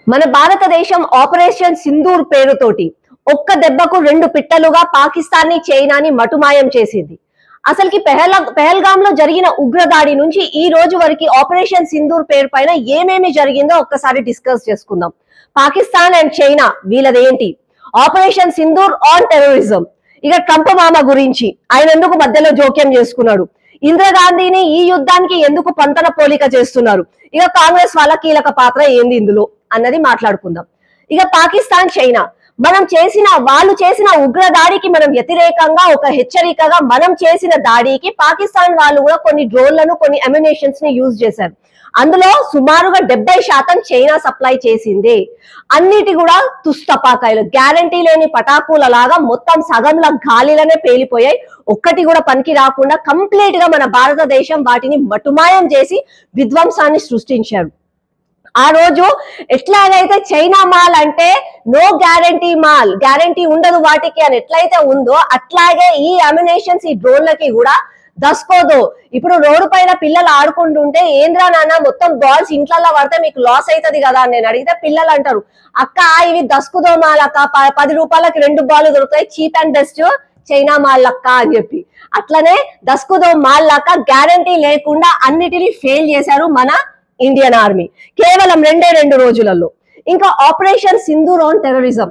మన భారతదేశం ఆపరేషన్ సింధూర్ పేరుతోటి ఒక్క దెబ్బకు రెండు పిట్టలుగా పాకిస్తాన్ ని చైనాని మటుమాయం చేసింది. అసలుకి పెహల్గామ్ లో జరిగిన ఉగ్రదాడి నుంచి ఈ రోజు వరకు ఆపరేషన్ సింధూర్ పేరు పైన ఏమేమి జరిగిందో ఒక్కసారి డిస్కస్ చేసుకుందాం. పాకిస్తాన్ అండ్ చైనా వీళ్ళదేంటి, ఆపరేషన్ సింధూర్ ఆన్ టెర్రరిజం, ఇక ట్రంప్ మామ గురించి ఆయన ఎందుకు మధ్యలో జోక్యం చేసుకున్నాడు, ఇందిరాగాంధీని ఈ యుద్ధానికి ఎందుకు పంతన పోలిక చేస్తున్నారు, ఇక కాంగ్రెస్ వాళ్ళ కీలక పాత్ర ఏంది ఇందులో అన్నది మాట్లాడుకుందాం. ఇక పాకిస్తాన్ చైనా వాళ్ళు చేసిన ఉగ్ర దాడికి మనం వ్యతిరేకంగా ఒక హెచ్చరికగా మనం చేసిన దాడికి పాకిస్తాన్ వాళ్ళు కూడా కొన్ని డ్రోన్లను కొన్ని అమ్యునేషన్స్ ని యూజ్ చేశారు. అందులో సుమారుగా 70% చైనా సప్లై చేసింది. అన్నిటి కూడా తుస్తపాకాయలు, గ్యారంటీ లేని పటాకుల లాగా మొత్తం సగంలో గాలిలోనే పేలిపోయాయి. ఒక్కటి కూడా పనికి రాకుండా కంప్లీట్ గా మన భారతదేశం వాటిని మటుమాయం చేసి విధ్వంసాన్ని సృష్టించారు. ఆ రోజు ఎట్లాగైతే చైనా మాల్ అంటే నో గ్యారంటీ మాల్, గ్యారంటీ ఉండదు వాటికి అని ఎట్లయితే ఉందో అట్లాగే ఈ అమ్యునేషన్స్ ఈ డ్రోన్లకి కూడా దసుకోదు. ఇప్పుడు రోడ్డు పైన పిల్లలు ఆడుకుంటుంటే ఏంద్రా నాన్న మొత్తం బాల్స్ ఇంట్లలో పడితే మీకు లాస్ అవుతుంది కదా అని నేను అడిగితే పిల్లలు అంటారు, అక్క ఇవి దskuదో మాల్ అక్క, 10 రూపాయలకి 2 బాల్ దొరుకుతాయి, cheap and best China mall లక్క అని చెప్పి. అట్లనే దskuదో మాల్ లక్క గ్యారంటీ లేకుండా అన్నిటినీ ఫెయిల్ చేశారు మన ఇండియన్ ఆర్మీ కేవలం 2 రోజులలో. ఇంకా operation Sindoor on terrorism,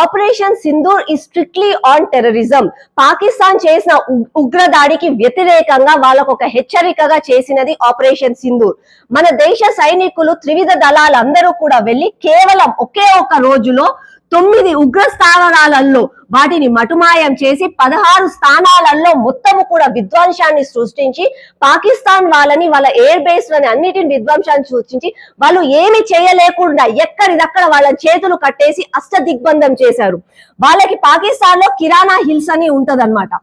operation Sindoor ఈ స్ట్రిక్ట్లీ ఆన్ టెర్రరిజం. పాకిస్తాన్ చేసిన ఉగ్రదాడికి వ్యతిరేకంగా వాళ్ళకు ఒక హెచ్చరికగా చేసినది ఆపరేషన్ సింధూర్. మన దేశ సైనికులు త్రివిధ దళాలందరూ కూడా వెళ్లి కేవలం ఒకే ఒక రోజులో 9 ఉగ్ర స్థావరాలలో వాటిని మటుమాయం చేసి 16 స్థానాలలో మొత్తము కూడా విధ్వంసాన్ని సృష్టించి పాకిస్తాన్ వాళ్ళని వాళ్ళ ఎయిర్ బేస్ లని అన్నిటిని విధ్వంసాన్ని సృష్టించి వాళ్ళు ఏమి చేయలేకుండా ఎక్కడిదక్కడ వాళ్ళ చేతులు కట్టేసి అష్ట దిగ్బంధం చేశారు. వాళ్ళకి పాకిస్తాన్ లో కిరాణా హిల్స్ అని ఉంటదన్నమాట.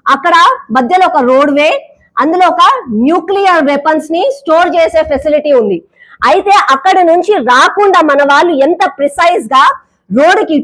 అక్కడ మధ్యలో ఒక రోడ్వే, అందులో ఒక న్యూక్లియర్ వెపన్స్ ని స్టోర్ చేసే ఫెసిలిటీ ఉంది. అయితే అక్కడి నుంచి రాకుండా మన వాళ్ళు ఎంత ప్రిసైజ్ గా రోడ్డుకి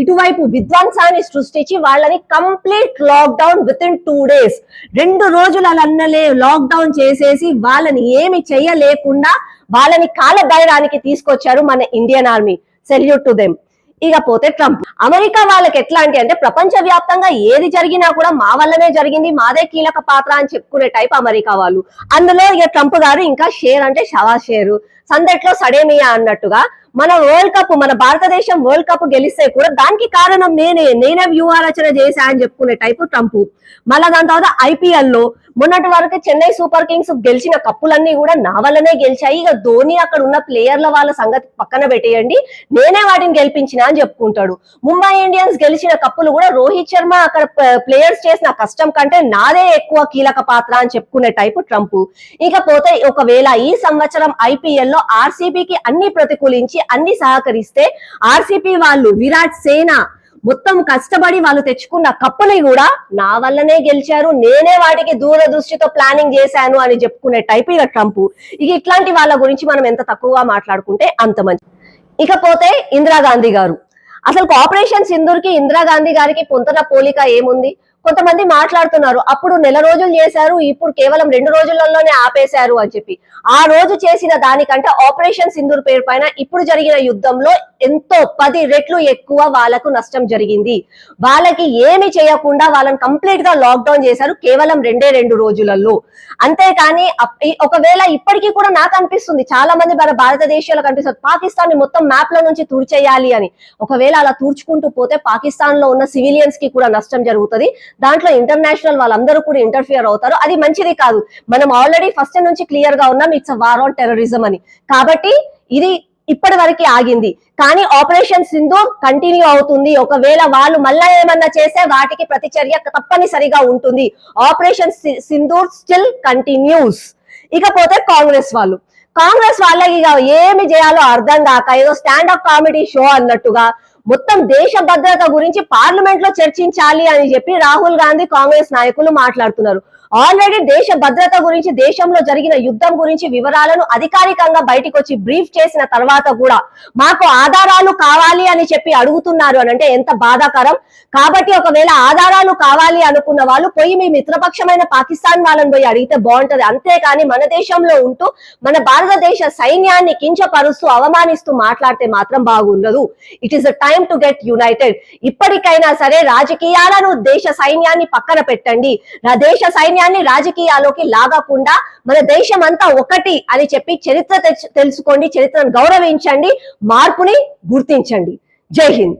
ఇటువైపు విధ్వంసాన్ని సృష్టించి వాళ్ళని complete lockdown within 2 days, 2 రోజులన్నలే లాక్డౌన్ చేసేసి వాళ్ళని ఏమి చేయలేకుండా వాళ్ళని కాలబైరానికి తీసుకొచ్చారు మన Indian army. Salute to them. ఇకపోతే ట్రంప్ అమెరికా వాళ్ళకి ఎట్లా అంటే ప్రపంచ వ్యాప్తంగా ఏది జరిగినా కూడా మా వల్లనే జరిగింది, మాదే కీలక పాత్ర అని చెప్పుకునే టైప్ అమెరికా వాళ్ళు. అందులో ఇక ట్రంప్ గారు ఇంకా షేర్ అంటే షవా షేరు, సందట్లో సడేమియా అన్నట్టుగా మన వరల్డ్ కప్, మన భారతదేశం వరల్డ్ కప్ గెలిస్తే కూడా దానికి కారణం నేనే వ్యూహారచన చేశా అని చెప్పుకునే టైపు ట్రంప్. మళ్ళా దాని తర్వాత ఐపీఎల్ లో మొన్నటి వరకు చెన్నై సూపర్ కింగ్స్ గెలిచిన కప్పులన్నీ కూడా నా వల్లనే గెలిచాయి, ఇక ధోని అక్కడ ఉన్న ప్లేయర్ల వాళ్ళ సంగతి పక్కన పెట్టేయండి, నేనే వాటిని గెలిపించిన అని చెప్పుకుంటాడు. ముంబై ఇండియన్స్ గెలిచిన కప్పులు కూడా రోహిత్ శర్మ అక్కడ ప్లేయర్స్ చేసిన కష్టం కంటే నాదే ఎక్కువ కీలక పాత్ర అని చెప్పుకునే టైపు ట్రంప్. ఇకపోతే ఒకవేళ ఈ సంవత్సరం ఐపీఎల్ లో ఆర్సీబీకి అన్ని ప్రతికూలించి అన్ని సహకరిస్తే ఆర్సీబీ వాళ్ళు విరాట్ సేన మొత్తం కష్టపడి వాళ్ళు తెచ్చుకున్న కప్పుని కూడా నా వల్లనే గెలిచారు, నేనే వాటికి దూరదృష్టితో ప్లానింగ్ చేశాను అని చెప్పుకునే టైప్ ఇక ట్రంప్. ఇక ఇట్లాంటి వాళ్ళ గురించి మనం ఎంత తక్కువగా మాట్లాడుకుంటే అంత మంచి. ఇకపోతే ఇందిరాగాంధీ గారు, అసలు ఆపరేషన్ సింధూర్ కి ఇందిరాగాంధీ గారికి పొంతన పోలిక ఏముంది? కొంతమంది మాట్లాడుతున్నారు అప్పుడు 1 రోజులు చేశారు, ఇప్పుడు కేవలం 2 రోజులలోనే ఆపేశారు అని చెప్పి. ఆ రోజు చేసిన దానికంటే ఆపరేషన్ సింధూర్ పేరు పైన ఇప్పుడు జరిగిన యుద్ధంలో ఎంతో 10 రెట్లు ఎక్కువ వాళ్ళకు నష్టం జరిగింది. వాళ్ళకి ఏమి చేయకుండా వాళ్ళని కంప్లీట్ గా లాక్డౌన్ చేశారు కేవలం 2 రోజులలో. అంతేకాని ఒకవేళ ఇప్పటికీ కూడా నాకు అనిపిస్తుంది, చాలా మంది మన భారతదేశంలో కనిపిస్తుంది పాకిస్తాన్ ని మొత్తం మ్యాప్ లో నుంచి తుడిచేయాలి అని. ఒకవేళ అలా తుడుచుకుంటూ పోతే పాకిస్తాన్ లో ఉన్న సివిలియన్స్ కి కూడా నష్టం జరుగుతుంది, దాంట్లో ఇంటర్నేషనల్ వాళ్ళందరూ కూడా ఇంటర్ఫియర్ అవుతారు, అది మంచిది కాదు. మనం ఆల్రెడీ ఫస్ట్ నుంచి క్లియర్ గా ఉన్నాం ఇట్స్ వార్ ఆన్ టెర్రరిజం అని. కాబట్టి ఇది ఇప్పటి వరకు ఆగింది, కానీ ఆపరేషన్ సింధూర్ కంటిన్యూ అవుతుంది. ఒకవేళ వాళ్ళు మళ్ళా ఏమన్నా చేస్తే వాటికి ప్రతిచర్య తప్పనిసరిగా ఉంటుంది. Operation Sindoor still continuous. ఇకపోతే కాంగ్రెస్ వాళ్ళకి ఏమి చేయాలో అర్థం కాక ఏదో స్టాండప్ కామెడీ షో అన్నట్టుగా మొత్తం దేశ భద్రత గురించి పార్లమెంట్ లో చర్చించాలి అని చెప్పి రాహుల్ గాంధీ కాంగ్రెస్ నాయకులు మాట్లాడుతున్నారు. ఆల్రెడీ దేశ భద్రత గురించి, దేశంలో జరిగిన యుద్ధం గురించి వివరాలను అధికారికంగా బయటకు వచ్చి బ్రీఫ్ చేసిన తర్వాత కూడా మాకు ఆధారాలు కావాలి అని చెప్పి అడుగుతున్నారు అని అంటే ఎంత బాధాకరం. కాబట్టి ఒకవేళ ఆధారాలు కావాలి అనుకున్న వాళ్ళు పోయి మీ మిత్రపక్షమైన పాకిస్తాన్ వాళ్ళని పోయి అడిగితే బాగుంటది. అంతేకాని మన దేశంలో ఉంటూ మన భారతదేశ సైన్యాన్ని కించపరుస్తూ అవమానిస్తూ మాట్లాడితే మాత్రం బాగుండదు. It is a time to get United. ఇప్పటికైనా సరే రాజకీయాలను, దేశ సైన్యాన్ని పక్కన పెట్టండి. దేశ సైన్యాన్ని రాజకీయాల్లోకి లాగకుండా మన దేశం అంతా ఒకటి అని చెప్పి చరిత్ర తెలుసుకోండి, చరిత్రను గౌరవించండి, మార్పుని గుర్తించండి. జై హింద్.